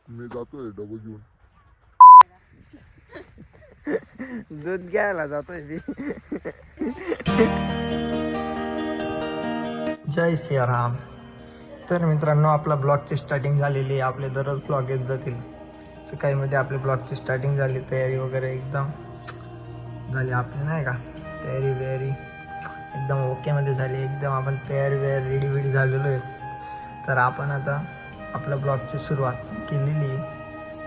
मी जातोय डबा घेऊन. दूध घ्यायला जातोय मी. जय सियाराम. तर मित्रांनो, आपला ब्लॉगची स्टार्टिंग झालेली आहे. आपले दररोज ब्लॉग येत जातील. सकाळीमध्ये आपली ब्लॉगची स्टार्टिंग झाली. तयारी वगैरे एकदम झाली आपली, नाही का? तयारी वेरी एकदम ओकेमध्ये झाली. एकदम आपण तयारी रेडी वेडी झालेलो आहे. तर आपण आता आपल्या ब्लॉगची सुरुवात केलेली आहे.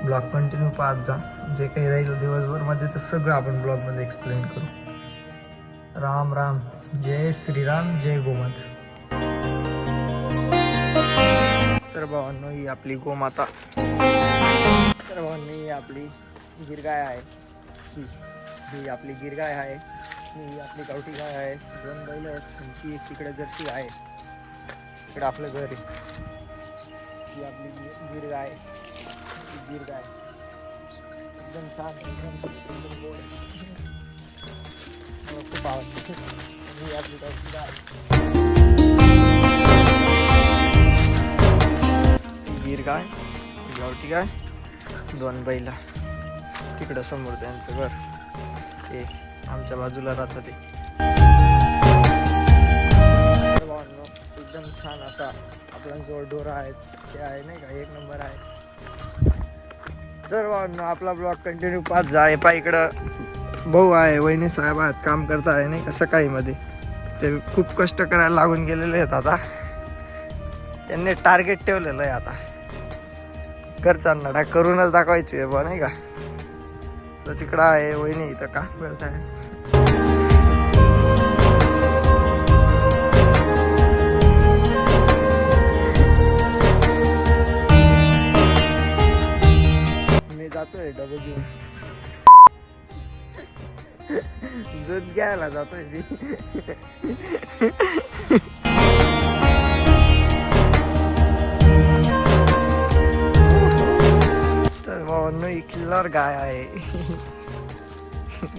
ब्लॉग कंटिन्यू पाहत जा. जे काही राहील दिवसभरमध्ये तर सगळं आपण ब्लॉगमध्ये एक्सप्लेन करू. राम राम. जय श्रीराम. जय गोमाता. तर भावांनो, ही आपली गोमाता. तर भावांनो, ही आपली गिरगाय आहे. ही आपली गिरगाय आहे. ही आपली गावठी गाय आहे. 2 बैल आहेत. ती तिकडे जर्सी आहे. इकडे आपलं घर आहे. ही आपली गिरगाय. गिरगाय एकदम छान, एकदम गोड. मला खूप आवडते. ही आपली गावठी गाय. गिरगाय, गावठी गाय, 2 बैला. तिकडं समोर त्यांचं घर. ते आमच्या बाजूला राहतं ते. एकदम छान असा आपला जो डोरा आहे ते आहे, नाही का? 1 नंबर आहे. तर आपला ब्लॉग कंटिन्यू पाहत जा. पा इकडं भाऊ आहे, वहिनी साहेब आहेत, काम करता आहे, नाही का? सकाळीमध्ये ते खूप कष्ट करायला लागून गेलेले आहेत. आता त्यांनी टार्गेट ठेवलेलं आहे. आता घरच्यांना करूनच दाखवायचे बा, नाही का? तर तिकडं आहे वहिनी, इथं काम करत आहे. मी जातोय डबा घेऊन. दूध घ्यायला जातोय मी. तर भावांनो, ही खिल्लार गाय आहे.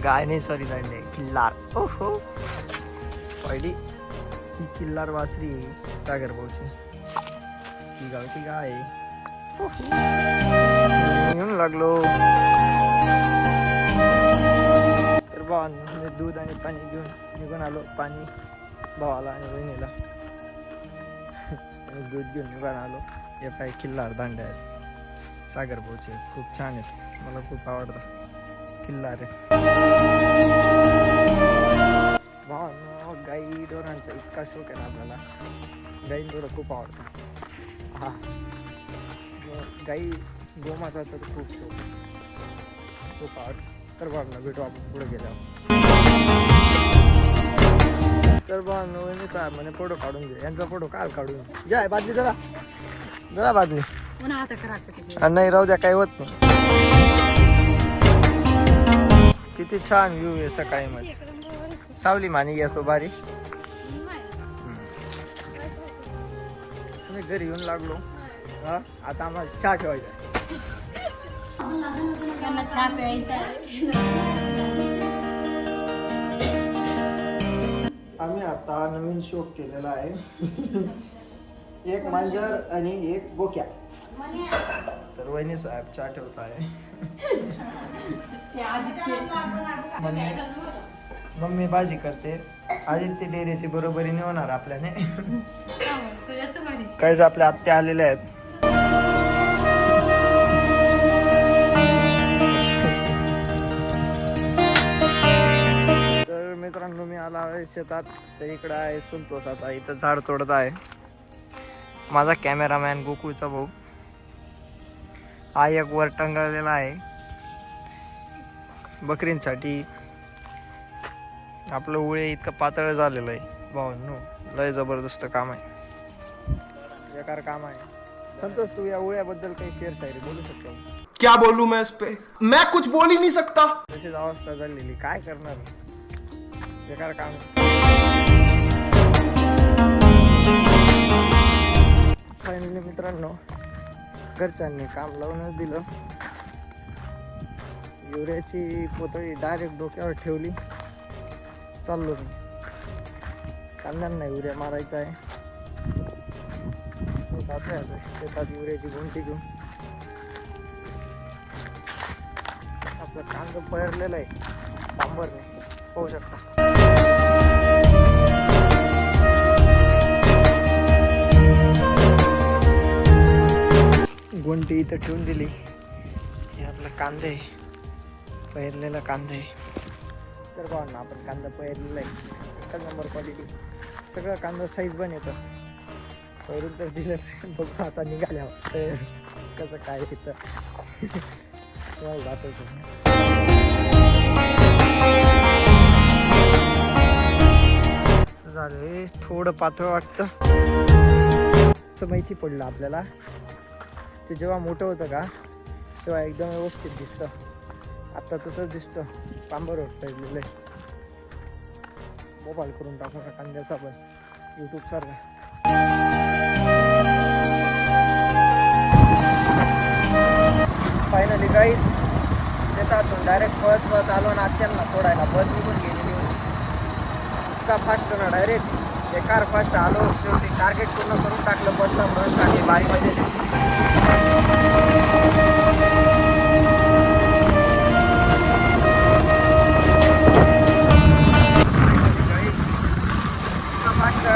गाय नाही, सॉरी, नाही, खिल्लार. ओहो, पहिली ही खिल्लार वासरी सागर भाऊची. ही गावठी गाय आहे. घेऊन लागलो. तर भावांनो, मी दूध आणि पाणी घेऊन निघून आलो. पाणी भावाला आणि बहिणीला. दूध घेऊन निघून आलो. हे काही खिल्लार दांड्या आहेत सागर भाऊचे. खूप छान आहेत. मला खूप आवडतं खिल्लार आहे. भावांनो, गाई डोरांचा इतका शौक आहे ना आपल्याला. गाई डोरं खूप आवडतं. हा, गाई गोमाताचा तर खूप शौक, खूप आवडतं. तर भावांना भेटू आपण पुढे गेल्यावर. तर भावांनो, वहिनी साहेब म्हणे फोटो काढून घे. यांचा फोटो काल काढून घ्या. बादली जरा बादली. नाही, राहू द्या, काही होत नाही. किती छान व्ह्यू आहे सकाळी मध्ये. सावली मानी येतो बारी. तुम्ही घरी येऊन लागलो. आता आम्हाला चहा ठेवायचा. आम्ही आता नवीन शोक केलेला आहे. एक मांजर आणि एक बोक्या. तर वहिनी साहेब चहा ठेवत आहे. मम्मी भाजी करते. आदित्य डेअरीची बरोबरीने होणार आपल्याने. काहीच आपल्या आत्या आलेल्या आहेत. तर मित्रांनो, मी आला आहे शेतात. तर इकडं आहे संतोषाचा. इथं झाड तोडत आहे माझा कॅमेरामॅन गोकुळचा भाऊ. हा एक वर टंगलेला आहे बकरींसाठी. आपलं उळे इतकं पातळ झालेलं आहे भावांनो. लय जबरदस्त काम आहे, बेकार काम आहे. संतोष, तू या उळ्याबद्दल काही शेअर शायरी बोलू शकतो? क्या बोलूं मैं इस पे? मैं कुछ बोल ही नहीं सकता. तशीच अवस्था झालेली, काय करणार? बेकार काम. फायनली मित्रांनो, घरच्यांनी काम लावूनच दिलं. युरियाची पोतळी डायरेक्ट डोक्यावर ठेवली. चाललो मी. कांद्यांना युरिया मारायचा आहे. शेतात युरियाची गुंटी घेऊन आपलं कांदा पळरलेलं आहे सांबरने, पाहू शकता. गोंटी इथं ठेवून दिली. हे आपला कांदा आहे, पेरलेला कांदा आहे. तर बघा ना, आपण कांदा पेरलेला आहे, एकच नंबर क्वालिटी. सगळं कांदा साईज पण येतं. पेरून तर दिलं नाही, बघू आता निघाल्यावर कसं काय येतं. दाखवतो. असं झालं, थोडं पातळ वाटतं. असं माहिती पडलं आपल्याला. ते जेव्हा मोठं होतं का तेव्हा एकदम व्यवस्थित दिसतं. आता तसंच दिसतं, पांबरवर पडलेलं आहे. मोबाईल करून टाकू का कांद्याचा पण यूट्यूब सारखा. फायनली गाईज शेतातून डायरेक्ट पळत पळत आलो ना आत्यांना सोडायला. बस निघून गेलेली होती. इतका फास्ट ना, डायरेक्ट बेकार फास्ट आलो. शेवटी टार्गेट पूर्ण करून टाकलं. बसचा ब्रश टाकली बारीमध्ये.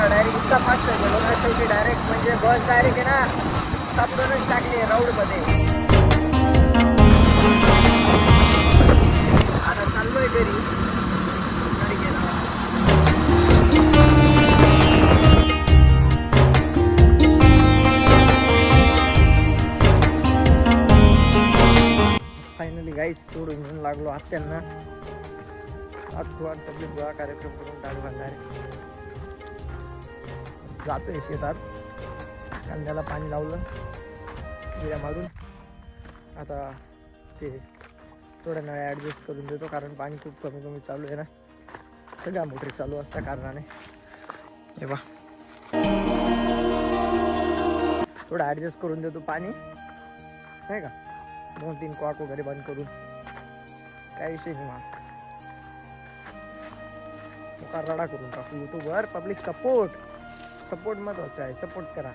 डायरेक्ट इतका फास्ट गेलो ना शेवटी डायरेक्ट, म्हणजे बस डायरेक्ट आहे ना सापडूनच टाकली राऊंडमध्ये. आता चाललोय घरी गेलो. फायनली गाईज सोडून घेऊन लागलो आत्यांना. पब्लिक गोळा कार्यक्रम करून टाकला डायरेक्ट. जातोय शेतात, कांद्याला पाणी लावलं गिऱ्या मारून. आता ते थोड्या वेळा ॲडजस्ट करून देतो, कारण पाणी खूप कमी कमी चालू आहे ना. सगळ्या मोटरी चालू असल्या कारणाने हे बा थोडं ॲडजस्ट करून देतो पाणी, नाही का. 2-3 कॉक वगैरे बंद करून काय विषय नाही. मग रडा करून टाकू यूट्यूबवर. पब्लिक सपोर्ट महत्वाचा आहे, सपोर्ट करा.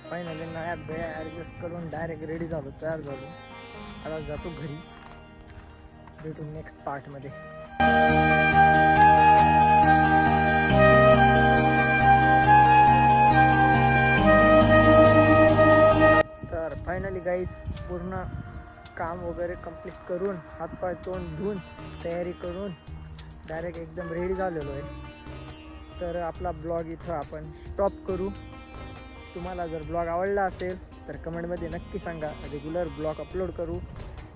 फायनली नळ्या बेळ्या ॲडजस्ट करून डायरेक्ट रेडी झालो, तयार झालो. आता जातो घरी. भेटू नेक्स्ट पार्टमध्ये. तर फायनली गाईज पूर्ण काम वगैरे कंप्लीट करून, हातपाय तोंड धुवून, तयारी करून डायरेक्ट एकदम रेडी झालेलो आहे. तर आपला ब्लॉग इथं आपण स्टॉप करू. तुम्हाला जर ब्लॉग आवडला असेल तर कमेंटमध्ये नक्की सांगा. रेग्युलर ब्लॉग अपलोड करू.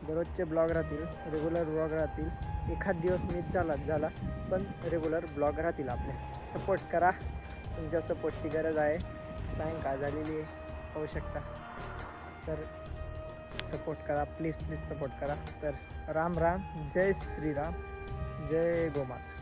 दररोजचे ब्लॉग राहतील, रेग्युलर ब्लॉग राहतील. एखाद दिवस मिस झाला पण रेग्युलर ब्लॉग राहतील आपले. सपोर्ट करा, तुमच्या सपोर्टची गरज आहे. सायंकाळ झालेली आहे, पाहू शकता. तर सपोर्ट करा, प्लीज सपोर्ट करा. तर राम राम, जय श्रीराम, जय गोमाता.